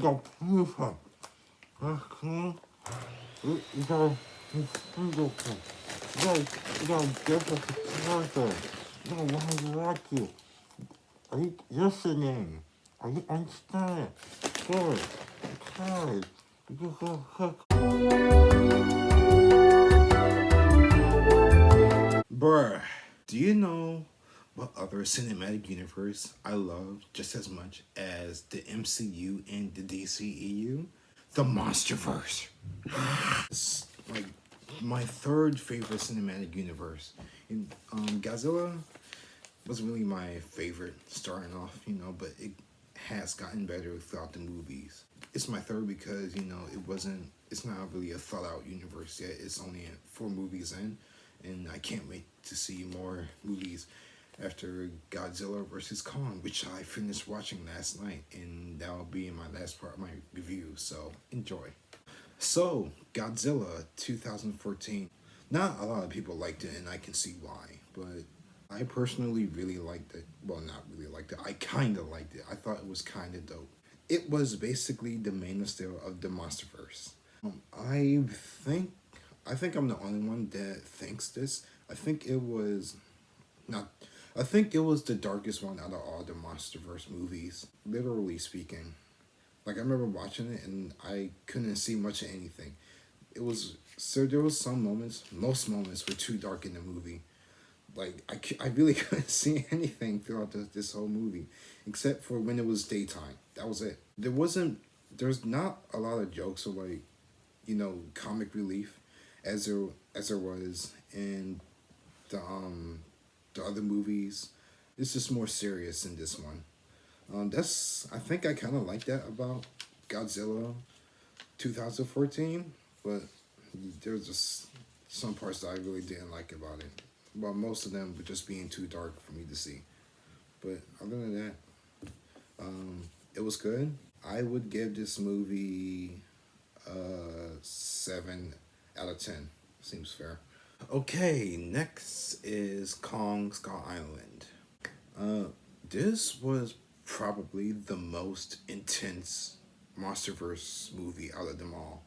이거 풍선. 이거 풍선. 이거 계속 풍선. 이거 what? Are you listening? Are you understand? Good. Bruh, do you know what other cinematic universe I love just as much as the MCU and the DCEU? The Monsterverse. It's like my third favorite cinematic universe. Godzilla was really my favorite starting off, but it has gotten better throughout the movies. It's my third because, it's not really a thought out universe yet. It's only 4 movies in, and I can't wait to see more movies after Godzilla vs. Kong, which I finished watching last night, and that'll be in my last part of my review, so enjoy. So, Godzilla 2014. Not a lot of people liked it, and I can see why, but I personally really liked it. Well, not really liked it. I kind of liked it. I thought it was kind of dope. It was basically the main style of the Monsterverse. I think I'm the only one that thinks this. I think it was the darkest one out of all the Monsterverse movies, literally speaking. Like, I remember watching it and I couldn't see much of anything. There was some moments, most moments were too dark in the movie. Like, I really couldn't see anything throughout this whole movie, except for when it was daytime. That was it. There's not a lot of jokes or like, comic relief as there was in the other movies. It's just more serious in this one. I think I kind of like that about Godzilla 2014, but there's just some parts that I really didn't like about it. Well, most of them were just being too dark for me to see. But other than that, it was good. I would give this movie 7 out of 10. Seems fair. Okay, next is Kong Skull Island. This was probably the most intense Monsterverse movie out of them all.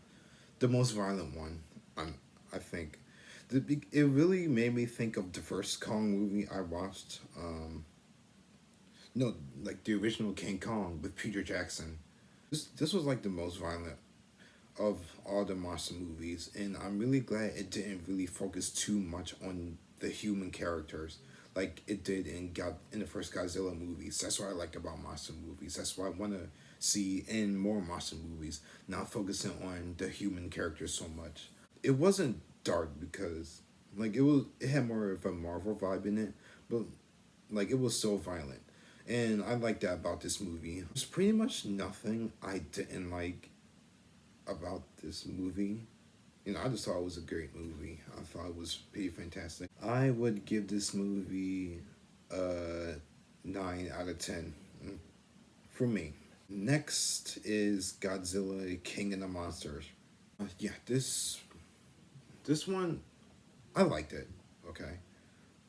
The most violent one, I think. It really made me think of the first Kong movie I watched. No, like the original King Kong with Peter Jackson. This was like the most violent of all the monster movies, and I'm really glad it didn't really focus too much on the human characters like it did in the first Godzilla movies. That's what I like about monster movies. That's what I want to see in more monster movies, not focusing on the human characters so much. It wasn't dark because like it had more of a Marvel vibe in it, but like it was so violent. And I like that about this movie. There's pretty much nothing I didn't like about this movie. I just thought it was a great movie. I thought it was pretty fantastic. I would give this movie a 9 out of 10 for me. Next is Godzilla King of the Monsters. Yeah, this one, I liked it, okay?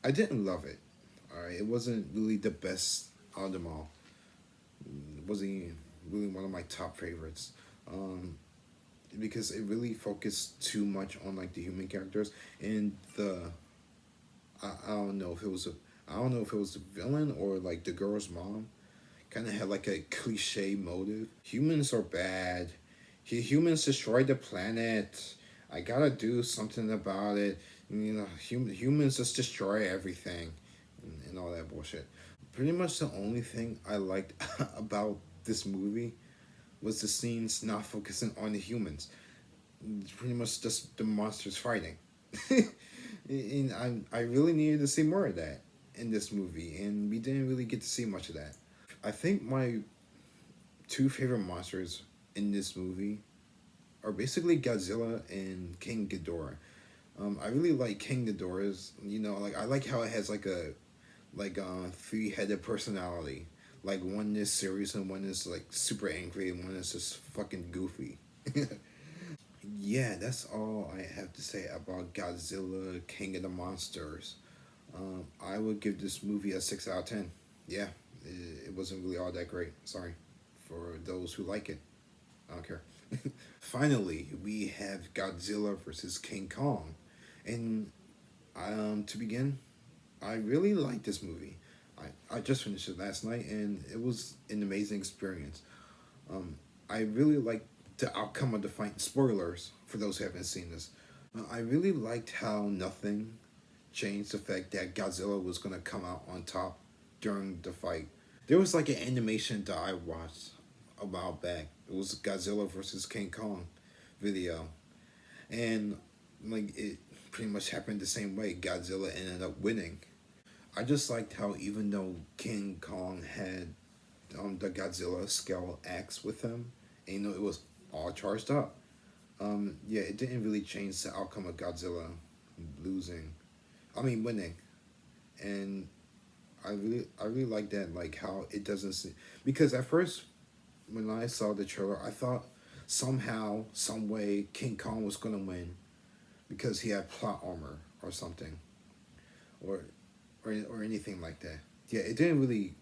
I didn't love it, alright? It wasn't really the best out of them all. It wasn't really one of my top favorites. Because it really focused too much on like the human characters and I don't know if it was the villain or like the girl's mom kind of had like a cliche motive. Humans are bad. Humans destroyed the planet. I gotta do something about it. Humans just destroy everything and all that bullshit. Pretty much the only thing I liked about this movie was the scenes not focusing on the humans. It's pretty much just the monsters fighting. And I really needed to see more of that in this movie, and we didn't really get to see much of that. I think my 2 favorite monsters in this movie are basically Godzilla and King Ghidorah. I really like King Ghidorah's, like I like how it has like a 3-headed personality. Like one is serious and one is like super angry and one is just fucking goofy. Yeah, that's all I have to say about Godzilla King of the Monsters. I would give this movie a 6 out of 10. Yeah, it wasn't really all that great. Sorry for those who like it. I don't care. Finally, we have Godzilla versus King Kong, and to begin, I really like this movie. I just finished it last night, and it was an amazing experience. Um, I really liked the outcome of the fight. Spoilers for those who haven't seen this. I really liked how nothing changed the fact that Godzilla was gonna come out on top during the fight. There was like an animation that I watched a while back. It was Godzilla versus King Kong video, and like it pretty much happened the same way. Godzilla ended up winning. I just liked how even though King Kong had the Godzilla scale axe with him, and it was all charged up. Yeah, it didn't really change the outcome of Godzilla losing. I mean winning, and I really like that, like how it doesn't because at first when I saw the trailer, I thought somehow, some way, King Kong was gonna win because he had plot armor or something, or or anything like that. Yeah, it didn't really.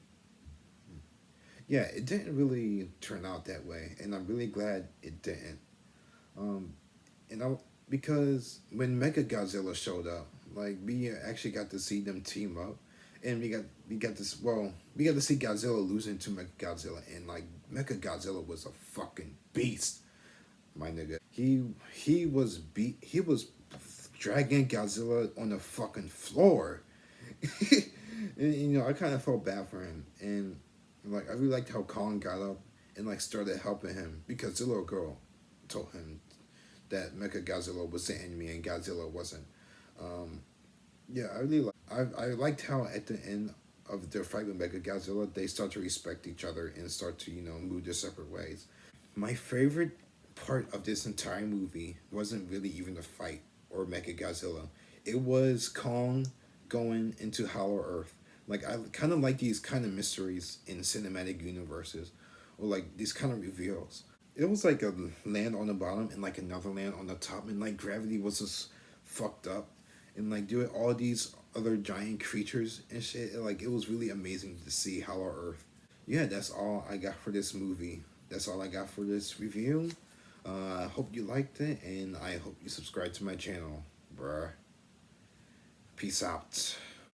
Yeah, it didn't really turn out that way, and I'm really glad it didn't. Um, and I because when Mega Godzilla showed up, like we actually got to see them team up, and we got this. Well, we got to see Godzilla losing to Mega Godzilla, and like Mega Godzilla was a fucking beast, my nigga. He was dragging Godzilla on the fucking floor. And I kind of felt bad for him, and like I really liked how Kong got up and like started helping him because the little girl told him that Mecha Godzilla was the enemy and Godzilla wasn't. Um, yeah, I liked how at the end of their fight with Mecha Godzilla, they start to respect each other and start to move their separate ways. My favorite part of this entire movie wasn't really even the fight or Mecha Godzilla. It was Kong going into Hollow Earth. Like I kind of like these kind of mysteries in cinematic universes, or like these kind of reveals. It was like a land on the bottom and like another land on the top, and like gravity was just fucked up, and like doing all these other giant creatures and shit. Like it was really amazing to see Hollow Earth. Yeah, that's all I got for this movie. That's all I got for this review. I hope you liked it, and I hope you subscribe to my channel, bruh. Peace out.